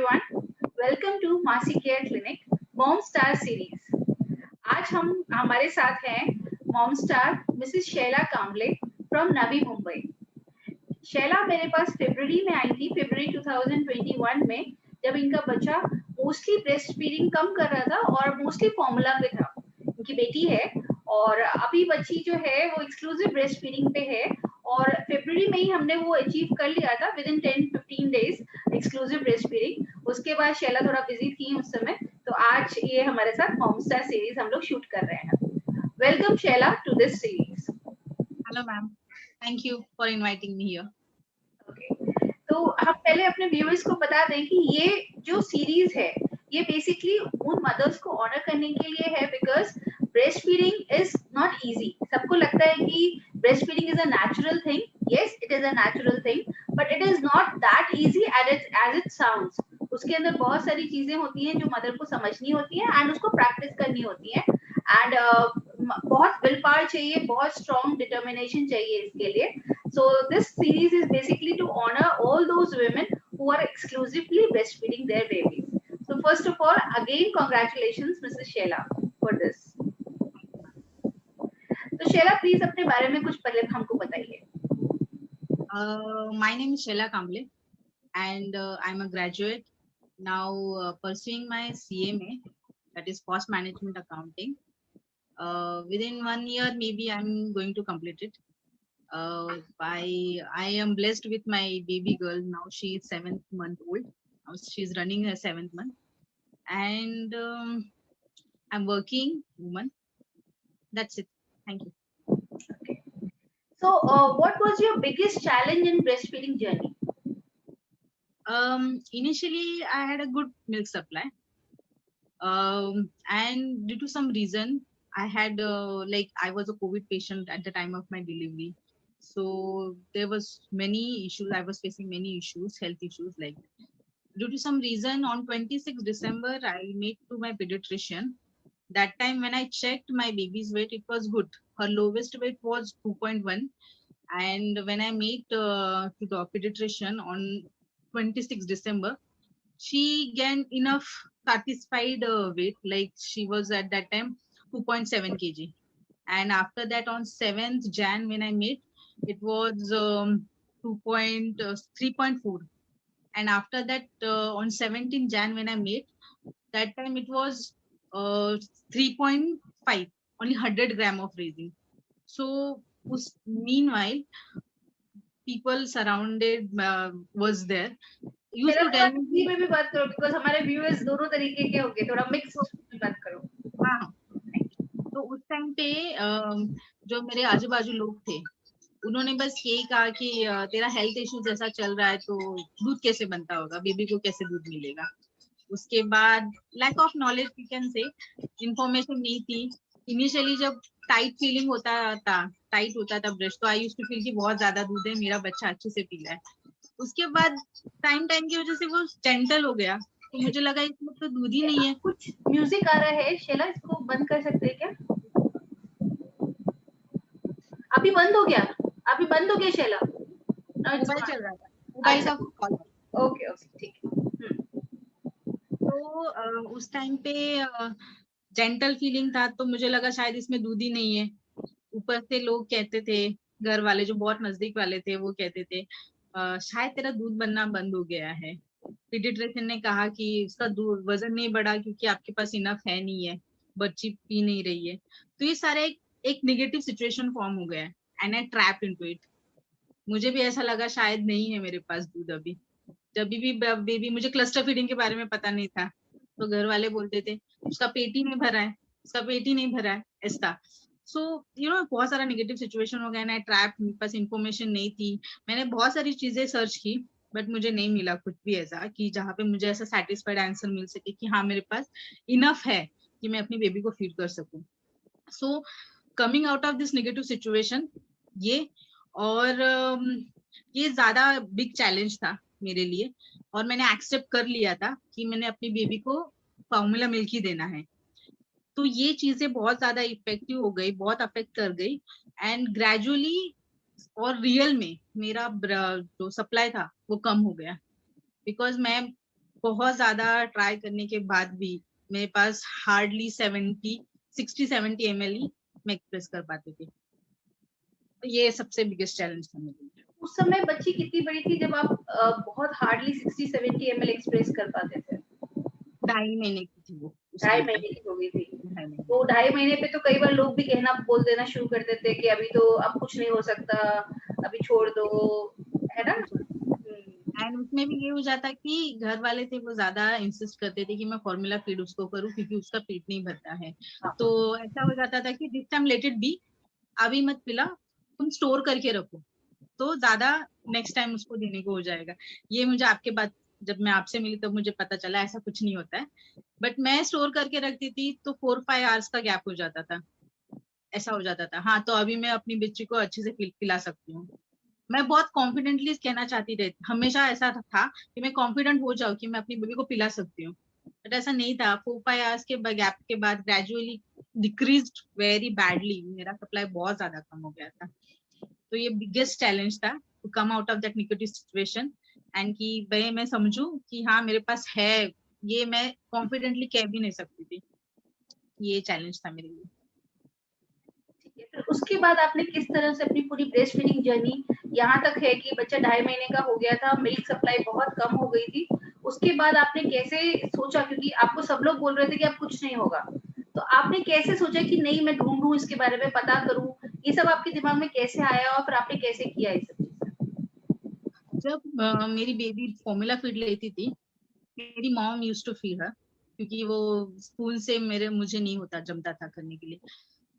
everyone. Welcome to Masi Care Clinic Mom Star Series. आज हम हमारे साथ हैं mom star Mrs Shaila Kamble from Navi Mumbai. Shaila मेरे पास फरवरी में आई थी, फरवरी 2021 में, जब इनका बच्चा मोस्टली ब्रेस्ट फीडिंग कम कर रहा था और मोस्टली फॉर्मूला पे था। इनकी बेटी है और अभी बच्ची जो है वो एक्सक्लूसिव ब्रेस्ट फीडिंग पे है और फरवरी में ही हमने वो अचीव कर लिया था with in 10-15 days exclusive breast feeding. उसके बाद शैला थोड़ा बिजी थी उस समय, तो आज ये हमारे साथ मॉम स्टार सीरीज हम लोग शूट कर रहे हैं। Welcome Shaila to this series. Hello ma'am, thank you for inviting me here. Okay, तो हम पहले अपने व्यूअर्स को बता दें कि ये जो सीरीज है ये बेसिकली उन मदर्स को ऑनर करने के लिए है, because breast feeding is not easy. सबको लगता है कि breast feeding is a natural thing. Yes, it is a natural thing, but it is not that easy as it sounds. उसके अंदर बहुत सारी चीजें होती हैं जो मदर को समझनी होती है एंड उसको प्रैक्टिस करनी होती है एंड बहुत विल पावर चाहिए, बहुत स्ट्रॉन्ग डिटर्मिनेशन चाहिए इसके लिए। So this series is basically to honor all those women who are exclusively breastfeeding their babies. So first of all, again congratulations Mrs. Sheila for this. तो शेला please अपने बारे में कुछ पहले हमको बताइए। My name is Sheila Kamble and I'm a graduate now pursuing my CMA, that is Cost Management Accounting. Within 1 year maybe I'm going to complete it. I am blessed with my baby girl. Now she is 7th month old. Now she's running her 7th month, and I'm working woman. That's it. Thank you. Okay. So what was your biggest challenge in breastfeeding journey? Initially I had a good milk supply, and due to some reason I had I was a COVID patient at the time of my delivery. So there was many issues. I was facing many issues, health issues. Like due to some reason, on 26th December, I met to my pediatrician. That time when I checked my baby's weight, it was good. Her lowest weight was 2.1. And when I met to the pediatrician on 26th December, she gained enough satisfied weight. Like she was at that time 2.7 kg. And after that, on 7th Jan, when I met, it was 3.4. And after that, on 17th Jan, when I met, that time it was 3.5, only 100 gram of raising. So meanwhile, people surrounded was there. Used to tell me में भी बात करो because हमारे viewers दोनों तरीके के होंगे, थोड़ा मिक्स बात करो। हाँ, तो उस टाइम पे जो मेरे आजू बाजू लोग थे उन्होंने बस यही कहा कि तेरा हेल्थ इश्यू जैसा चल रहा है तो दूध कैसे बनता होगा, बेबी को कैसे दूध मिलेगा। उसके बाद lack of knowledge you can say, information नहीं थी। इनिशियली जब टाइट फीलिंग टाइट होता था ब्रेस्ट, तो आई यूज्ड टू फील कि बहुत ज्यादा दूध है, मेरा बच्चा अच्छे से पी रहा है। उसके बाद टाइम की वजह से वो जेंटल हो गया, तो मुझे लगा इसमें तो दूध ही नहीं है। कुछ म्यूजिक आ रहा है शेला, इसको बंद कर सकते हैं क्या? अभी बंद हो गया, अभी बंद हो गया शेला। मोबाइल चल रहा था, मोबाइल का कॉल। ओके ओके, ठीक है। तो उस टाइम पे जेंटल फीलिंग था, तो मुझे लगा शायद इसमें दूध ही नहीं है। ऊपर से लोग कहते थे, घर वाले जो बहुत नजदीक वाले थे वो कहते थे शायद तेरा दूध बनना बंद हो गया है। पीडियाट्रिशियन ने कहा कि उसका दूध वजन नहीं बढ़ा क्योंकि आपके पास इनफ है नहीं है, बच्ची पी नहीं रही है। तो ये सारे एक नेगेटिव सिचुएशन फॉर्म हो गया and I trap into it. मुझे भी ऐसा लगा शायद नहीं है मेरे पास दूध अभी। जब भी बेबी, मुझे क्लस्टर फीडिंग के बारे में पता नहीं था, तो घर वाले बोलते थे उसका पेट ही नहीं भरा है, उसका पेट ही नहीं भरा है, ऐसा। सो बहुत सारा नेगेटिव सिचुएशन हो गया ना, ट्रैप, मेरे पास इंफॉर्मेशन नहीं थी। मैंने बहुत सारी चीजें सर्च की बट मुझे नहीं मिला कुछ भी ऐसा कि जहाँ पे मुझे ऐसा सेटिस्फाइड आंसर मिल सके कि हाँ मेरे पास इनफ है कि मैं अपनी बेबी को फीड कर सकूं। So coming out of this negative situation, ये और ये ज्यादा बिग चैलेंज था मेरे लिए, और मैंने एक्सेप्ट कर लिया था कि मैंने अपनी बेबी को फॉर्मूला मिल्क ही देना है। तो ये चीजें बहुत ज्यादा इफेक्टिव हो गई, बहुत अफेक्ट कर गई, एंड ग्रेजुअली और रियल में मेरा जो सप्लाई था वो कम हो गया। बिकॉज मैं बहुत ज्यादा ट्राई करने के बाद भी मेरे पास हार्डली 60-70 ml ही मैं एक्सप्रेस कर पाती थी। तो ये सबसे बिगेस्ट चैलेंज था मेरे लिए। उस समय बच्ची कितनी बड़ी थी जब आप बहुत हार्डली 60-70 ml एक्सप्रेस कर पाते थे? 2.5 महीने की थी वो उस 2.5 टाइम पे। महीने की हो गई थी। 2.5 महीने। तो 2.5 महीने पे तो कई बार लोग भी कहना बोल देना शुरू कर देते कि अभी तो अब कुछ नहीं हो सकता, अभी छोड़ दो, है ना? एंड उसमें भी ये हो जाता कि घर वाले थे वो ज्यादा इंसिस्ट करते थे कि मैं फॉर्मूला फीड उसको करूं क्योंकि उसका पेट नहीं भरता है। हाँ। तो ऐसा हो जाता था कि this time let it be, अभी मत पिला, तुम स्टोर करके रखो तो ज्यादा नेक्स्ट टाइम उसको देने को हो जाएगा। ये मुझे आपके बाद जब मैं आपसे मिली तब मुझे पता चला ऐसा कुछ नहीं होता है। बट मैं स्टोर करके रखती थी तो 4-5 आवर्स का गैप हो जाता था, ऐसा हो जाता था। हाँ, तो अभी मैं अपनी बच्ची को अच्छे से पिला सकती हूँ। मैं बहुत कॉन्फिडेंटली कहना चाहती थी, हमेशा ऐसा था कि मैं कॉन्फिडेंट हो जाऊँ कि मैं अपनी बेबी को पिला सकती हूँ, बट ऐसा नहीं था। 4-5 आवर्स के गैप के बाद ग्रेजुअली डिक्रीज्ड वेरी बैडली, मेरा सप्लाई बहुत ज्यादा कम हो गया था। तो ये बिगेस्ट चैलेंज था to come out of that negative situation and कि भाई मैं समझू कि हाँ मेरे पास है, ये मैं कॉन्फिडेंटली कह भी नहीं सकती थी। ये चैलेंज था मेरे लिए। फिर उसके बाद आपने किस तरह से अपनी पूरी ब्रेस्ट फीडिंग जर्नी, यहाँ तक है कि बच्चा 2.5 महीने का हो गया था, मिल्क सप्लाई बहुत कम हो गई थी, उसके बाद आपने कैसे सोचा, क्योंकि आपको सब लोग बोल रहे थे कि अब कुछ नहीं होगा, तो आपने कैसे सोचा कि नहीं मैं ढूंढूं इसके बारे में पता करूं, ये सब आपके दिमाग में कैसे आया और फिर आपने कैसे किया ये सब चीजें? जब मेरी बेबी फॉर्मूला फीड लेती थी, मेरी मॉम यूज्ड टू फीड हर, क्योंकि वो स्कूल से मुझे नहीं होता जमता था करने के लिए।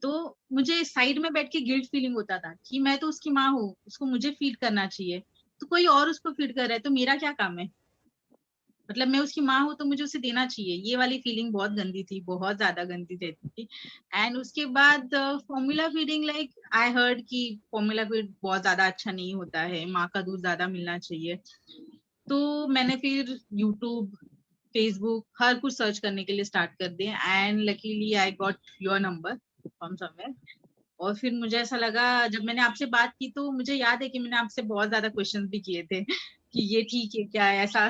तो मुझे साइड में बैठ के गिल्ट फीलिंग होता था कि मैं तो उसकी माँ हूँ, उसको मुझे फीड करना चाहिए, तो कोई और उसको फीड कर रहा है तो मेरा क्या काम है, मतलब मैं उसकी माँ हूँ तो मुझे उसे देना चाहिए। ये वाली फीलिंग बहुत गंदी थी, बहुत ज्यादा गंदी रहती थी। एंड उसके बाद formula feeding, like I heard कि फॉर्मूला फीड बहुत ज्यादा अच्छा नहीं होता है, माँ का दूध ज्यादा मिलना चाहिए। तो मैंने फिर यूट्यूब, फेसबुक हर कुछ सर्च करने के लिए स्टार्ट कर दिए and luckily I got your number from somewhere. और फिर मुझे ऐसा लगा, जब मैंने आपसे बात की तो मुझे याद है कि मैंने आपसे बहुत ज्यादा क्वेश्चंस भी किए थे कि ये ठीक है क्या है, ऐसा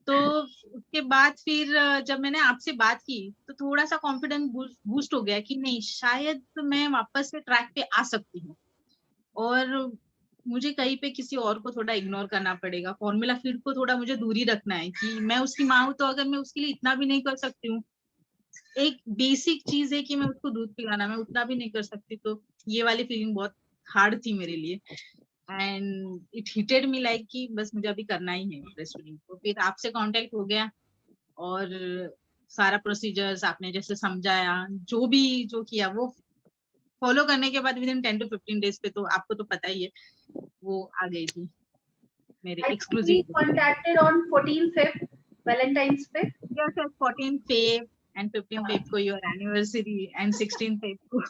तो उसके बाद फिर जब मैंने आपसे बात की तो थोड़ा सा कॉन्फिडेंस बूस्ट हो गया कि नहीं, शायद मैं वापस से ट्रैक पे आ सकती हूँ और मुझे कहीं पे किसी और को थोड़ा इग्नोर करना पड़ेगा, फॉर्मूला फीड को थोड़ा मुझे दूरी रखना है कि मैं उसकी माँ हूं तो अगर मैं उसके लिए इतना भी नहीं कर सकती हूँ, एक बेसिक चीज है कि मैं उसको दूध पिलाना, मैं उतना भी नहीं कर सकती, तो ये वाली फीलिंग बहुत हार्ड थी मेरे लिए। And it hitted me like कि बस मुझे अभी करना ही है ब्रेस्ट फीडिंग। तो फिर आपसे कांटेक्ट हो गया और सारा प्रोसीजर्स आपने जैसे समझाया, जो भी जो किया वो फॉलो करने के बाद विद इन 10 to 15 days पे तो आपको तो पता ही है वो आ गई थी मेरे I think we exclusive. contacted on 14 Feb, Valentine's पे। Yes, yes, 14 Feb and 15 Feb को your anniversary and 16 Feb को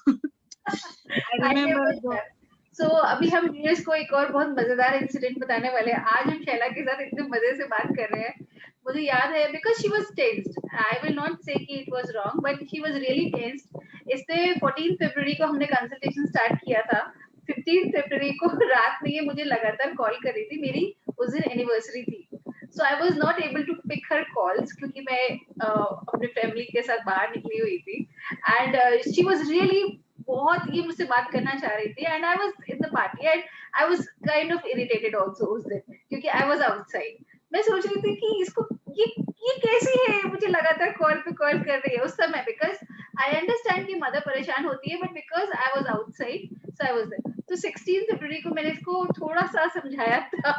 I I remember remember that. So अभी हम व्यूअर्स को एक और बहुत मजेदार इंसिडेंट बताने वाले हैं। आज हम शैला के साथ इतने मजे से बात कर रहे हैं, मुझे याद है because she was tensed, I will not से कि it was wrong but she was really tensed. इससे 14 फरवरी को हमने कंसल्टेशन स्टार्ट किया था, 15 फरवरी को रात में ये मुझे लगातार कॉल कर रही थी, मेरी उस दिन एनिवर्सरी थी। So I was not able to pick her calls क्योंकि मैं अपने फैमिली के साथ बाहर निकली हुई थी एंड शी वाज रियली बहुत ये मुझसे बात करना चाह रही थी and I was in the party and I was kind of irritated also उस दिन क्योंकि आई वाज आउटसाइड। मैं सोच रही थी कि इसको ये कैसी है, मुझे लगातार कॉल पे कॉल कर रही है उस समय, बिकॉज आई अंडरस्टैंड कि मदर परेशान होती है but because I was outside so I was there. तो 16 फरवरी को मैंने इसको थोड़ा सा समझाया था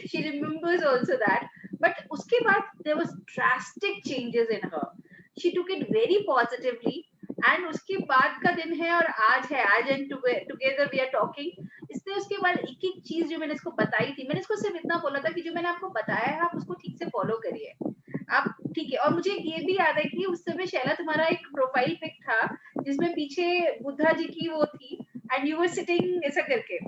she remembers also that but उसके बाद there was drastic changes in her, she took it very positively and उसके बाद का दिन है और आज है, आज and together we are talking. इसने उसके बाद एक एक चीज जो मैंने इसको बताई थी, मैंने इसको सिर्फ इतना बोला था कि जो मैंने आपको बताया है आप उसको ठीक से फॉलो करिए, आप ठीक है। और मुझे ये भी याद है कि उस समय शैला तुम्हारा एक प्रोफाइल पिक था जिसमें पीछे बुद्धा जी की वो थी एंड यू वर सिटिंग ऐसा करके,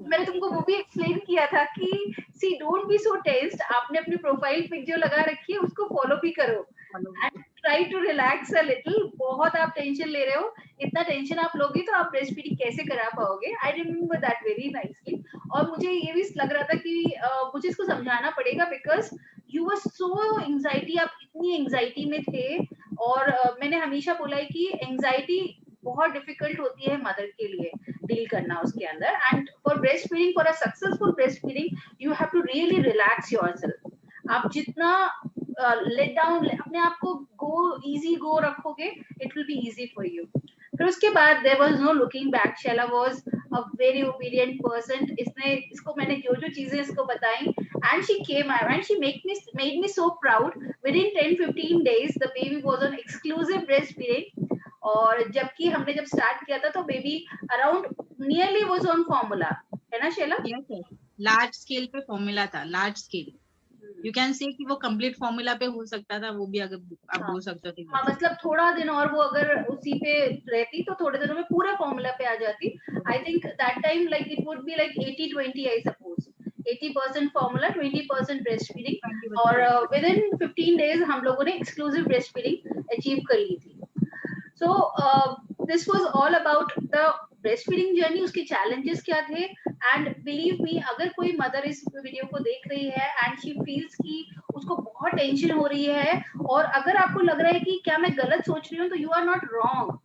मैंने तुमको वो भी एक्सप्लेन किया था कि सी डोंट बी सो टेंस्ड, आपने अपनी प्रोफाइल पिक जो लगा रखी है उसको फॉलो भी करो and try to relax a little. बहुत आप टेंशन ले रहे हो, इतना टेंशन आप लोगे तो आप ब्रेस्ट फीडिंग कैसे करा पाओगे। I remember that very nicely. और मुझे ये भी लग रहा था कि मुझे इसको समझाना पड़ेगा because you were so anxiety, आप इतनी एंजाइटी में थे। और मैंने हमेशा बोला है कि एंजाइटी बहुत डिफिकल्ट होती है मदर के लिए डील करना उसके अंदर। And for breast feeding, for a successful breast feeding, you have to really relax yourself. आप जितना लेट डाउन अपने आप को गो इजी गो रखोगे, it will be easy for you. फिर उसके बाद there was no looking back. Shaila was a very obedient person. इसने इसको मैंने जो जो चीजें इसको बताई, and she came out and she made me so proud. Within 10-15 days the baby was on exclusive breastfeeding। और जबकि हमने जब स्टार्ट किया था तो baby around nearly was on formula, है ना शैला? यस, लार्ज स्केल पे फॉर्मूला था, लार्ज स्केल। यू कैन से कि वो कंप्लीट फॉर्मूला पे हो सकता था, वो भी अगर आप बोल सकते थे। हाँ, मतलब थोड़ा दिन और वो अगर उसी पे रहती तो थोड़े दिनों में पूरा फॉर्मूला पे आ जाती। I think that time like it would be like 80-20 I suppose, 80% formula, 20% breast feeding. और विद इन 15 डेज हम लोगों ने एक्सक्लूसिव ब्रेस्ट फीडिंग अचीव कर ली थी। So this was all about the breast feeding journey, उसके challenges क्या थे। And believe me, अगर कोई मदर इस वीडियो को देख रही है एंड शी फील्स कि उसको बहुत टेंशन हो रही है, और अगर आपको लग रहा है कि क्या मैं गलत सोच रही हूँ, तो you are not wrong.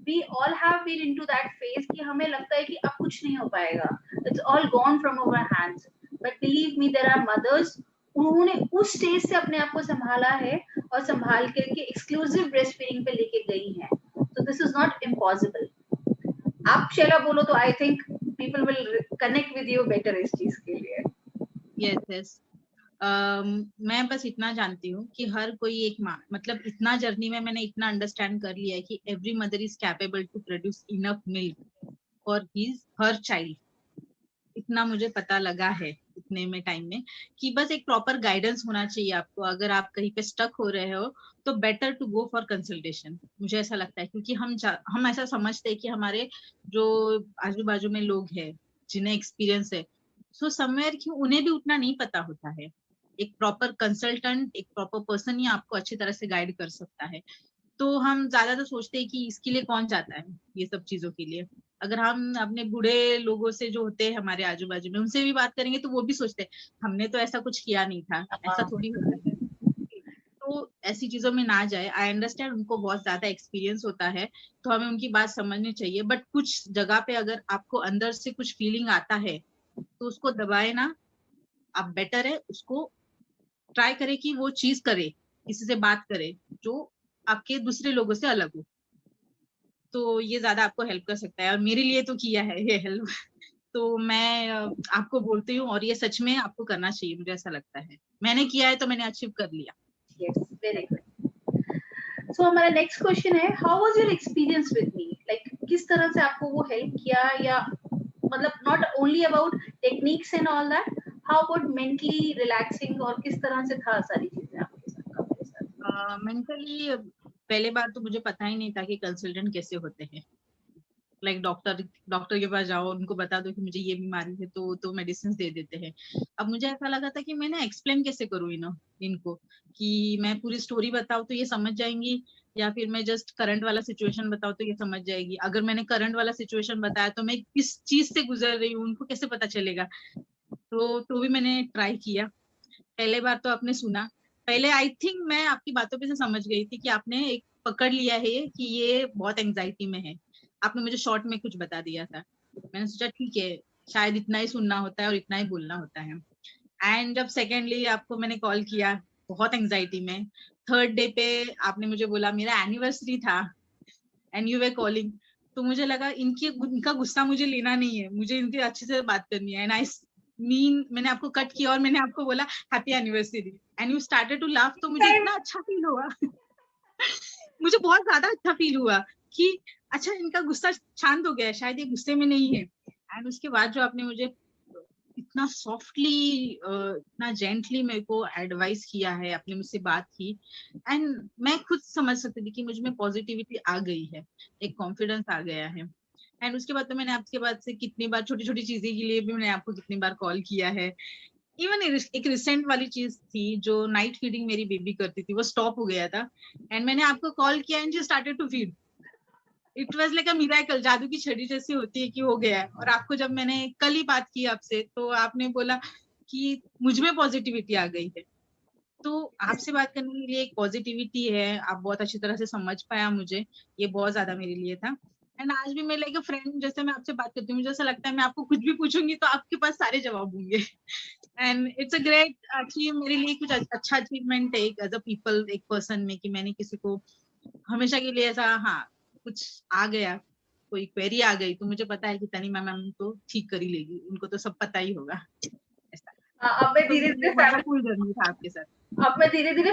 We all have been into that phase कि हमें लगता है कि अब कुछ नहीं हो पाएगा, it's all gone from our hands. But believe me, there are mothers, उन्होंने उस स्टेज से अपने आप को संभाला है और संभाल करके एक्सक्लूसिव ब्रेस्ट फीडिंग पे लेके गई हैं। तो दिस इज नॉट इम्पॉसिबल। आप शैला बोलो तो I think people will connect with you better इस चीज के लिए। यस यस, मैं बस इतना जानती हूँ कि हर कोई एक माँ, मतलब इतना जर्नी में मैंने इतना अंडरस्टैंड कर लिया है कि every mother is capable to produce enough milk for his her child. इतना मुझे पता लगा है इतने में टाइम में, कि बस एक प्रॉपर गाइडेंस होना चाहिए आपको। अगर आप कहीं पे स्टक हो रहे हो तो better to go for consultation, मुझे ऐसा लगता है। क्योंकि हम ऐसा समझते हैं कि हमारे जो आजू बाजू में लोग हैं जिन्हें एक्सपीरियंस है, सो समवेयर कि उन्हें भी उतना नहीं पता होता है। एक प्रॉपर कंसल्टेंट, एक प्रॉपर पर्सन ही आपको अच्छी तरह से गाइड कर सकता है। तो हम ज्यादा तो सोचते हैं कि इसके लिए कौन जाता है ये सब चीजों के लिए। अगर हम अपने बूढ़े लोगों से जो होते हैं हमारे आजू बाजू में, उनसे भी बात करेंगे तो वो भी सोचते हैं हमने तो ऐसा कुछ किया नहीं था, ऐसा थोड़ी होता है। तो ऐसी चीजों में ना जाए। आई अंडरस्टैंड उनको बहुत ज्यादा एक्सपीरियंस होता है, तो हमें उनकी बात समझनी चाहिए। बट कुछ जगह पे अगर आपको अंदर से कुछ फीलिंग आता है तो उसको दबाए ना, आप बेटर है उसको ट्राई करें कि वो चीज करे, किसी से बात करे जो आपके दूसरे लोगों से अलग हो। तो ये ज्यादा आपको हेल्प कर सकता है, और मेरे लिए तो किया है ये हेल्प। तो मैं आपको बोलती हूँ, और ये सच में आपको करना चाहिए, मुझे ऐसा लगता है। मैंने किया है तो मैंने अचीव कर लिया। Yes, very good. सो हमारा नेक्स्ट क्वेश्चन है, how was your experience with me? Like किस तरह से आपको वो हेल्प किया, या मतलब not only about techniques and all that, how about mentally relaxing, और किस तरह से था सारी चीजें आपके साथ मेरे साथ? मेंटली पहले बार तो मुझे पता ही नहीं था कि कंसल्टेंट कैसे होते हैं। लाइक डॉक्टर के पास जाओ, उनको बता दो कि मुझे ये बीमारी है तो मेडिसिन दे देते हैं। अब मुझे ऐसा लगा था कि मैं ना एक्सप्लेन कैसे करूँ इनको, कि मैं पूरी स्टोरी बताऊँ तो ये समझ जाएंगी, या फिर मैं जस्ट करंट वाला सिचुएशन बताऊँ तो ये समझ जाएगी। अगर मैंने करंट वाला सिचुएशन बताया तो मैं किस चीज से गुजर रही हूँ उनको कैसे पता चलेगा। तो भी मैंने ट्राई किया। पहले बार तो आपने सुना, पहले आई थिंक मैं आपकी बातों पे से समझ गई थी कि आपने एक पकड़ लिया है कि ये बहुत एंजाइटी में है। आपने मुझे शॉर्ट में कुछ बता दिया था, मैंने सोचा ठीक है, शायद इतना ही सुनना होता है और इतना ही बोलना होता है। एंड जब सेकेंडली आपको मैंने कॉल किया बहुत एंजाइटी में, थर्ड डे पे आपने मुझे बोला मेरा एनिवर्सरी था एंड यू वे कॉलिंग, तो मुझे लगा इनका गुस्सा मुझे लेना नहीं है, मुझे इनकी अच्छे से बात करनी है। एंड आई मैंने आपको कट किया और मैंने आपको बोला happy anniversary and you started to laugh. तो मुझे इतना अच्छा फील हुआ मुझे बहुत ज्यादा अच्छा फील हुआ कि अच्छा इनका गुस्सा शांत हो गया है, शायद ये गुस्से में नहीं है। एंड उसके बाद जो आपने मुझे इतना सॉफ्टली इतना जेंटली मेरे को एडवाइस किया है, आपने मुझसे बात की, एंड मैं खुद समझ सकती थी कि मुझ में पॉजिटिविटी आ गई है, एक कॉन्फिडेंस आ गया है। एंड उसके बाद तो मैंने आपके बाद से कितनी बार छोटी छोटी चीजें के लिए भी मैंने आपको कितनी बार कॉल किया है। इवन एक रिसेंट वाली चीज थी, जो नाइट फीडिंग मेरी बेबी करती थी वो स्टॉप हो गया था, एंड मैंने आपको कॉल किया and she started to feed. It was like a miracle, जादू की छड़ी जैसी होती है कि हो गया है। और आपको जब मैंने कल ही बात की आपसे तो आपने बोला कि मुझ में पॉजिटिविटी आ गई है। तो आपसे बात करने के लिए एक पॉजिटिविटी है, आप बहुत अच्छी तरह से समझ पाया मुझे, ये बहुत ज्यादा मेरे लिए था। एंड आज भी मैं लाइक अ फ्रेंड जैसे मैं आपसे बात करती हूँ, मुझे ऐसा लगता है मैं आपको कुछ भी पूछूंगी तो आपके पास सारे जवाब होंगे। And it's a great achieve, मेरे लिए कुछ अच्छा अचीवमेंट है एक एज अ पीपल, एक पर्सन में, कि मैंने किसी को हमेशा के लिए ऐसा, हाँ कुछ आ गया, कोई क्वेरी आ गई तो मुझे पता है कि तनीमा मैम तो ठीक कर ही लेगी, उनको तो सब पता ही होगा ऐसा। अब मैं तो धीरे मेरे लिए धीरे वंडरफुल जर्नी था आपके साथ।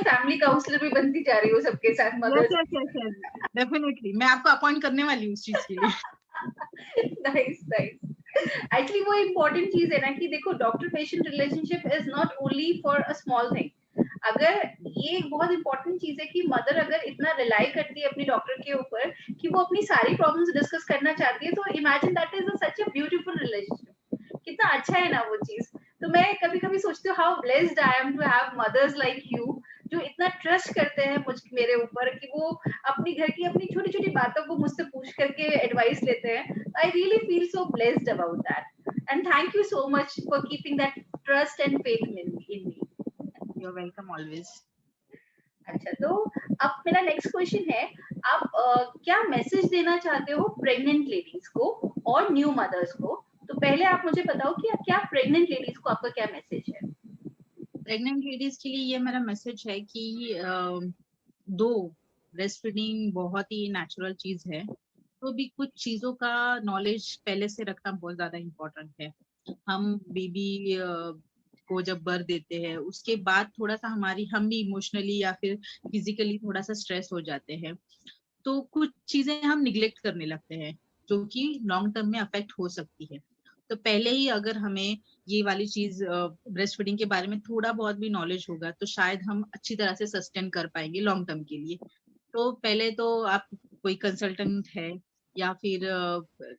फैमिली काउंसलर भी बनती जा रही हूँ सबके साथ, yes mothers. Yes yes yes, definitely मैं आपको अपॉइंट करने वाली हूँ उस चीज के लिए। Nice nice. एक्चुअली वो इम्पोर्टेंट चीज है ना कि देखो, doctor patient relationship is not only for a small thing. अगर ये एक बहुत इंपॉर्टेंट चीज है कि मदर अगर इतना रिलाई करती है अपनी डॉक्टर के ऊपर कि वो अपनी सारी प्रॉब्लम्स डिस्कस करना चाहती है, तो imagine that is such a beautiful relationship. कितना अच्छा है ना वो चीज। तो मैं कभी कभी सोचती हूँ how blessed I am to have mothers like you, जो इतना ट्रस्ट करते हैं मेरे ऊपर, कि वो अपनी घर की अपनी छोटी छोटी बातों को मुझसे पूछ करके एडवाइस लेते हैं। I really feel so blessed about that, and thank you so much for keeping that trust and faith in me. You are welcome always. अच्छा, तो अब मेरा नेक्स्ट क्वेश्चन है, आप क्या मैसेज देना चाहते हो प्रेग्नेंट लेडीज को और न्यू मदर्स को? तो पहले आप मुझे बताओ कि क्या प्रेग्नेंट लेडीज को आपका क्या मैसेज है? प्रेग्नेंट लेडीज के लिए ये मेरा मैसेज है कि दो, ब्रेस्ट फीडिंग बहुत ही नेचुरल चीज है, तो भी कुछ चीजों का नॉलेज पहले से रखना बहुत ज्यादा इम्पोर्टेंट है। हम बेबी को जब बर्थ देते हैं उसके बाद थोड़ा सा हम भी इमोशनली या फिर फिजिकली थोड़ा सा स्ट्रेस हो जाते हैं, तो कुछ चीजें हम निग्लेक्ट करने लगते हैं जो कि लॉन्ग टर्म में अफेक्ट हो सकती है। तो पहले ही अगर हमें ये वाली चीज ब्रेस्ट फीडिंग के बारे में थोड़ा बहुत भी नॉलेज होगा तो शायद हम अच्छी तरह से सस्टेन कर पाएंगे लॉन्ग टर्म के लिए। तो पहले तो आप कोई कंसल्टेंट है या फिर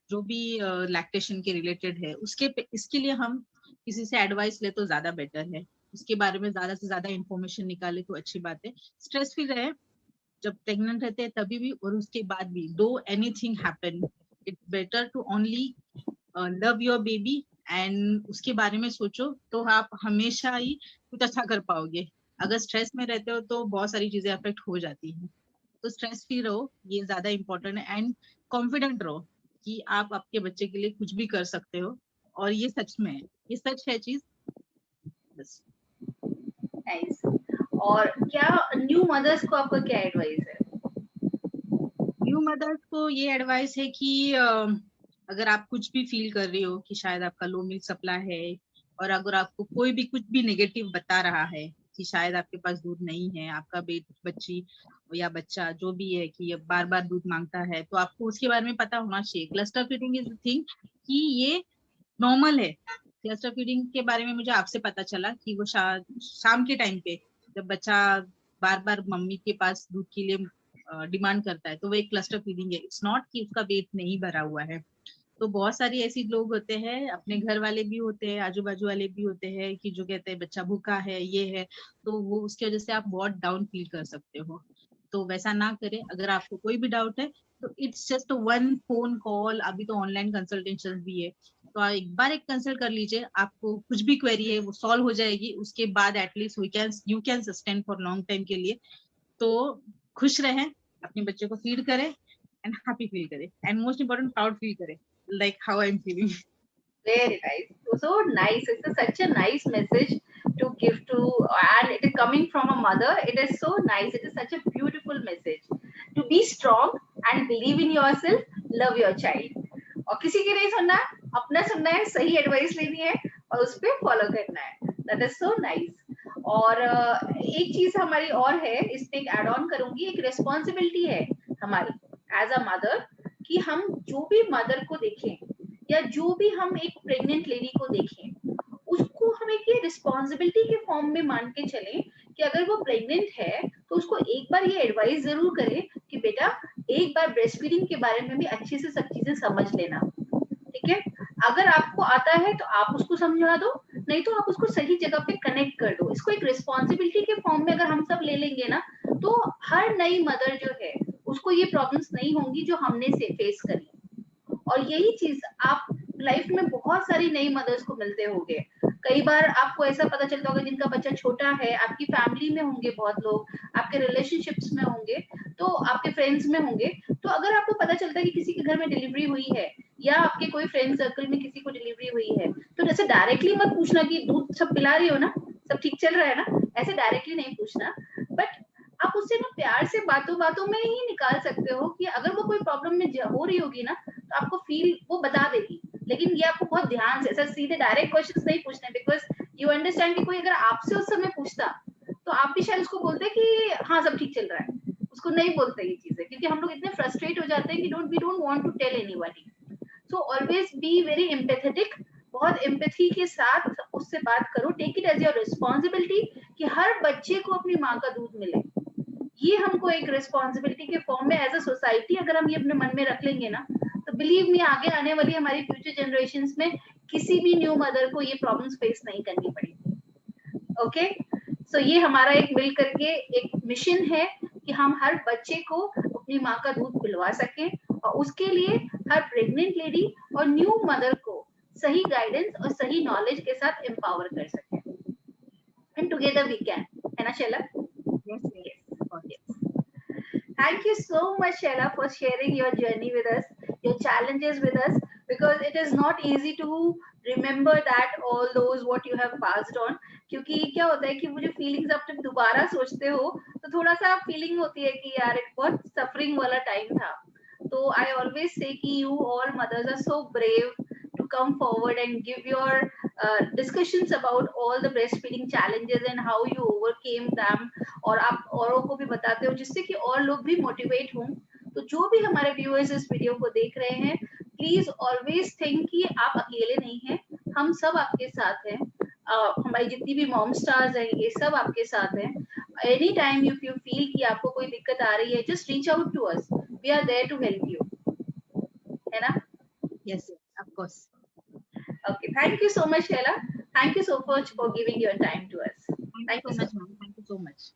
जो भी लैक्टेशन के रिलेटेड है इसके लिए हम किसी से एडवाइस ले तो ज्यादा बेटर है। इसके बारे में ज्यादा से ज्यादा इंफॉर्मेशन निकाले तो अच्छी बात है। स्ट्रेस फ्री रहे जब प्रेग्नेंट रहते हैं तभी भी और उसके बाद भी, though anything happen, it's better to only love your baby एंड उसके बारे में सोचो तो आप हमेशा ही कुछ अच्छा कर पाओगे। अगर स्ट्रेस में रहते हो तो बहुत सारी चीजें अफेक्ट हो जाती हैं, तो स्ट्रेस फ्री रहो, ये ज्यादा इंपॉर्टेंट है। एंड कॉन्फिडेंट रहो कि आप आपके बच्चे के लिए कुछ भी कर सकते हो, और ये सच में है, ये सच है चीज। बस। नाइस। और क्या न्यू मदर्स को आपका क्या एडवाइस है? न्यू मदर्स को ये एडवाइस है कि अगर आप कुछ भी फील कर रही हो कि शायद आपका लो मिल्क सप्लाई है, और अगर आपको कोई भी कुछ भी नेगेटिव बता रहा है कि शायद आपके पास दूध नहीं है, आपका बच्ची या बच्चा जो भी है कि अब बार बार दूध मांगता है, तो आपको उसके बारे में पता होना चाहिए। क्लस्टर फीडिंग इज थिंग कि ये नॉर्मल है। क्लस्टर फीडिंग के बारे में मुझे आपसे पता चला कि वो शाम के टाइम पे जब बच्चा बार बार मम्मी के पास दूध के लिए डिमांड करता है तो वो एक क्लस्टर फीडिंग है। इट्स नॉट कि उसका पेट नहीं भरा हुआ है। तो बहुत सारी ऐसी लोग होते हैं, अपने घर वाले भी होते हैं, आजू बाजू वाले भी होते हैं कि जो कहते हैं बच्चा भूखा है, ये है, तो वो उसकी वजह से आप बहुत डाउन फील कर सकते हो। तो वैसा ना करें। अगर आपको कोई भी डाउट है तो it's just one phone call, अभी तो ऑनलाइन कंसल्टेशन भी है, तो आप एक बार एक कंसल्ट कर लीजिए, आपको कुछ भी क्वेरी है वो सॉल्व हो जाएगी। उसके बाद at least you can sustain for long time के लिए। तो खुश रहें, अपने बच्चे को फीड करें एंड हैप्पी फील करें, and most important proud feel करें, like how I'm feeling. Very nice. So nice. It's such a nice message to give to, and it is coming from a mother. It is so nice. It is such a beautiful message. To be strong and believe in yourself. Love your child. और किसी की नहीं सुनना, अपना सुनना है, सही advice लेनी है और उस पर फॉलो करना है। That is so nice. और एक चीज हमारी और है, इस पे ऐड ऑन करूंगी, एक रिस्पॉन्सिबिलिटी है हमारी एज अ मदर, कि हम जो भी मदर को देखें या जो भी हम एक प्रेग्नेंट लेडी को देखें, उसको हम एक ये रिस्पॉन्सिबिलिटी के फॉर्म में मान के चलें कि अगर वो प्रेग्नेंट है तो उसको एक बार ये एडवाइस जरूर करें कि बेटा एक बार ब्रेस्ट फीडिंग के बारे में भी अच्छे से सब चीजें समझ लेना। ठीक है? अगर आपको आता है तो आप उसको समझा दो, नहीं तो आप उसको सही जगह पे कनेक्ट कर दो। इसको एक रिस्पॉन्सिबिलिटी के फॉर्म में अगर हम सब ले लेंगे ना, तो हर नई मदर जो है उसको ये प्रॉब्लम्स नहीं होंगी जो हमने से फेस करी। और यही चीज आप लाइफ में बहुत सारी नई मदर्स को मिलते होंगे। कई बार आपको ऐसा पता चलता होगा जिनका बच्चा छोटा है, आपकी फैमिली में होंगे बहुत लोग, आपके रिलेशनशिप्स में होंगे, तो आपके फ्रेंड्स में होंगे, तो अगर आपको पता चलता है कि किसी के घर में डिलीवरी हुई है या आपके कोई फ्रेंड सर्कल में किसी को डिलीवरी हुई है, तो जैसे डायरेक्टली मत पूछना कि दूध सब पिला रही हो ना, सब ठीक चल रहा है ना, ऐसे डायरेक्टली नहीं पूछना, बट आप उससे ना प्यार से बातों बातों में ही निकाल सकते हो कि अगर वो कोई प्रॉब्लम में हो रही होगी ना, तो आपको फील वो बता देगी। लेकिन ये आपको बहुत ध्यान से, ऐसा सीधे डायरेक्ट क्वेश्चंस नहीं पूछने, बिकॉज यू अंडरस्टैंड कि कोई अगर आपसे उस समय पूछता, तो आप भी शायद उसको बोलते कि हाँ सब ठीक चल रहा है, उसको नहीं बोलते ये चीजें, क्योंकि हम लोग इतने फ्रस्ट्रेट हो जाते हैं कि we don't want to tell anybody. So always be very empathetic, बहुत एम्पैथी के साथ उससे बात करो, take it as your responsibility कि हर बच्चे को अपनी माँ का दूध मिले। ये हमको एक रिस्पॉन्सिबिलिटी के फॉर्म में एज अ सोसाइटी अगर हम ये अपने मन में रख लेंगे ना, तो बिलीव मी आगे आने वाली हमारी फ्यूचर जनरेशंस में किसी भी न्यू मदर को ये प्रॉब्लम्स फेस नहीं करनी पड़ेगी। ओके, सो ये हमारा एक मिल करके एक मिशन है कि हम हर बच्चे को अपनी माँ का दूध पिलवा सकें, और उसके लिए हर प्रेग्नेंट लेडी और न्यू मदर को सही गाइडेंस और सही नॉलेज के साथ एम्पावर कर सकें। एंड टुगेदर वी कैन, है ना Shaila? Yes, yes, of course. Thank you so much, Sheila, for sharing your journey with us, your challenges with us, because it is not easy to remember that all those what you have passed on. क्योंकि क्या होता है कि वो जो feelings आप जब दोबारा सोचते हो, तो थोड़ा सा फीलिंग होती है कि यार एक बहुत सफरिंग वाला टाइम था। तो आई ऑलवेज से कि you all mothers are so brave to come forward and give your discussions about all the breastfeeding challenges and how you overcame them, और आप औरों को भी बताते हो जिससे कि और लोग भी मोटिवेट हों। तो जो भी हमारे व्यूअर्स इस वीडियो को देख रहे हैं, प्लीज ऑलवेज थिंक कि आप अकेले नहीं हैं, हम सब आपके साथ हैं। हमारी जितनी भी मॉम स्टार्स हैं ये सब आपके साथ हैं। Any time if you feel कि आपको कोई दिक्कत आ रही है, just reach out to us, we are there to help you, है ना? Yes, yes, of course. Okay, thank you so much, Sheila. Thank you so much for giving your time to us. Thank you Thank so you so much, much. ma'am. Thank you so much.